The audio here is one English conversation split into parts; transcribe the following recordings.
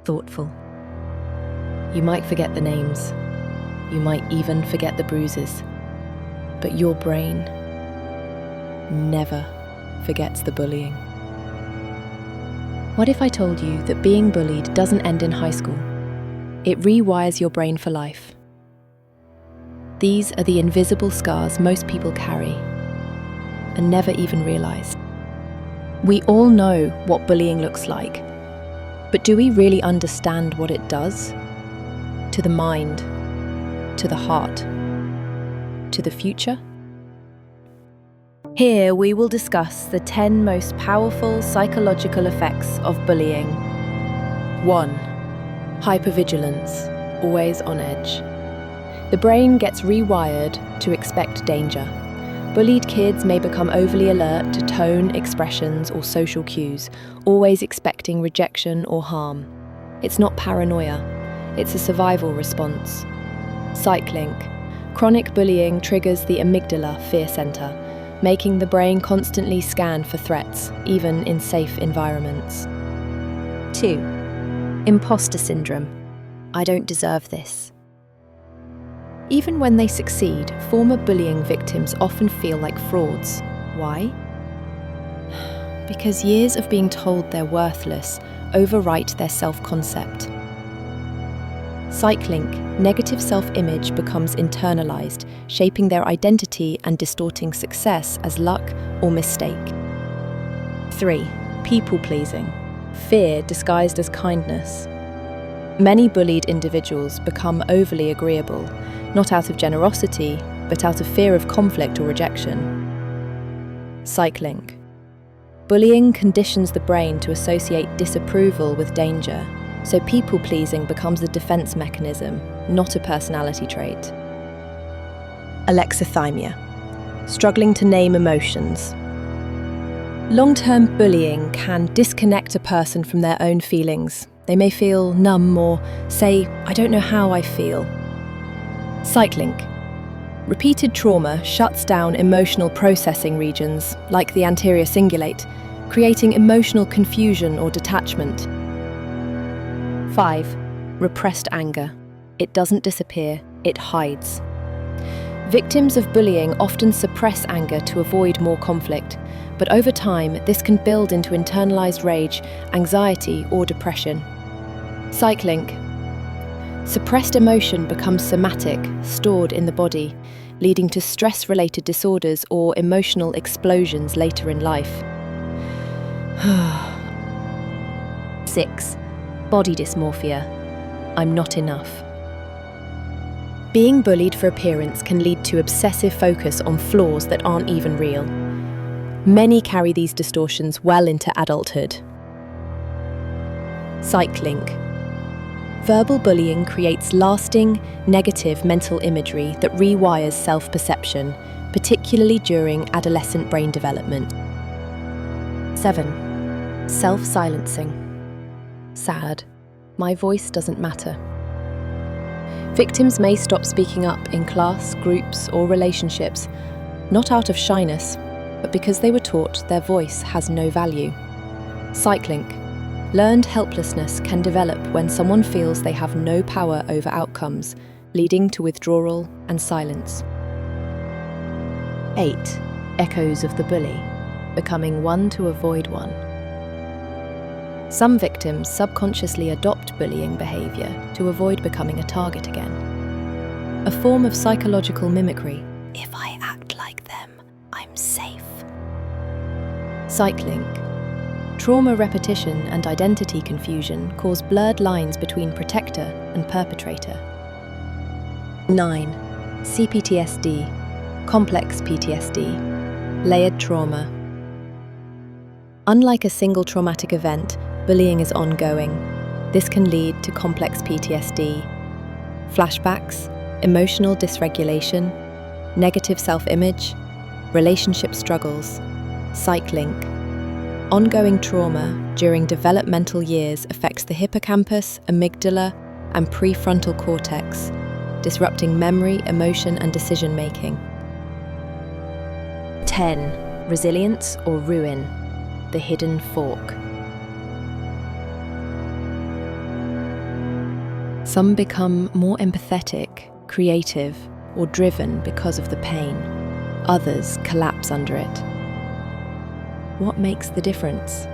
thoughtful. You might forget the names. You might even forget the bruises. But your brain never forgets the bullying. What if I told you that being bullied doesn't end in high school? It rewires your brain for life. These are the invisible scars most people carry and never even realize. We all know what bullying looks like, but do we really understand what it does? To the mind, to the heart, to the future? Here we will discuss the 10 most powerful psychological effects of bullying. 1. Hypervigilance, always on edge. The brain gets rewired to expect danger. Bullied kids may become overly alert to tone, expressions, or social cues, always expecting rejection or harm. It's not paranoia, it's a survival response. Psych link. Chronic bullying triggers the amygdala fear center, making the brain constantly scan for threats, even in safe environments. 2. Imposter syndrome. I don't deserve this. Even when they succeed, former bullying victims often feel like frauds. Why? Because years of being told they're worthless overwrite their self-concept. Psych link. Negative self-image becomes internalized, shaping their identity and distorting success as luck or mistake. 3. People-pleasing. Fear disguised as kindness. Many bullied individuals become overly agreeable, not out of generosity, but out of fear of conflict or rejection. Psych link. Bullying conditions the brain to associate disapproval with danger, so people-pleasing becomes a defense mechanism, not a personality trait. Alexithymia. Struggling to name emotions. Long-term bullying can disconnect a person from their own feelings. They may feel numb or say, "I don't know how I feel." Psych link. Repeated trauma shuts down emotional processing regions, like the anterior cingulate, creating emotional confusion or detachment. 5. Repressed anger. It doesn't disappear, it hides. Victims of bullying often suppress anger to avoid more conflict, but over time, this can build into internalized rage, anxiety, or depression. Psych link. Suppressed emotion becomes somatic, stored in the body, leading to stress-related disorders or emotional explosions later in life. 6. Body dysmorphia. I'm not enough. Being bullied for appearance can lead to obsessive focus on flaws that aren't even real. Many carry these distortions well into adulthood. Psych link. Verbal bullying creates lasting, negative mental imagery that rewires self-perception, particularly during adolescent brain development. 7. Self-silencing. Sad. My voice doesn't matter. Victims may stop speaking up in class, groups, or relationships, not out of shyness, but because they were taught their voice has no value. Psych link. Learned helplessness can develop when someone feels they have no power over outcomes, leading to withdrawal and silence. 8. Echoes of the bully. Becoming one to avoid one. Some victims subconsciously adopt bullying behavior to avoid becoming a target again. A form of psychological mimicry. If I act like them, I'm safe. Psych link. Trauma repetition and identity confusion cause blurred lines between protector and perpetrator. 9. CPTSD. Complex PTSD. Layered trauma. Unlike a single traumatic event, bullying is ongoing. This can lead to complex PTSD, flashbacks, emotional dysregulation, negative self-image, relationship struggles, psych link. Ongoing trauma during developmental years affects the hippocampus, amygdala, and prefrontal cortex, disrupting memory, emotion, and decision-making. 10. Resilience or ruin. The hidden fork. Some become more empathetic, creative, or driven because of the pain. Others collapse under it. What makes the difference?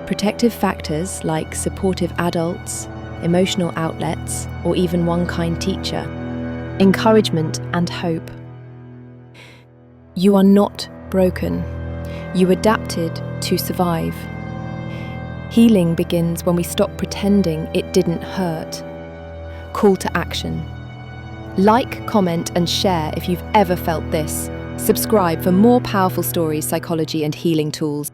Protective factors like supportive adults, emotional outlets, or even one kind teacher. Encouragement and hope. You are not broken. You adapted to survive. Healing begins when we stop pretending it didn't hurt. Call to action. Like, comment, and share if you've ever felt this. Subscribe for more powerful stories, psychology, and healing tools.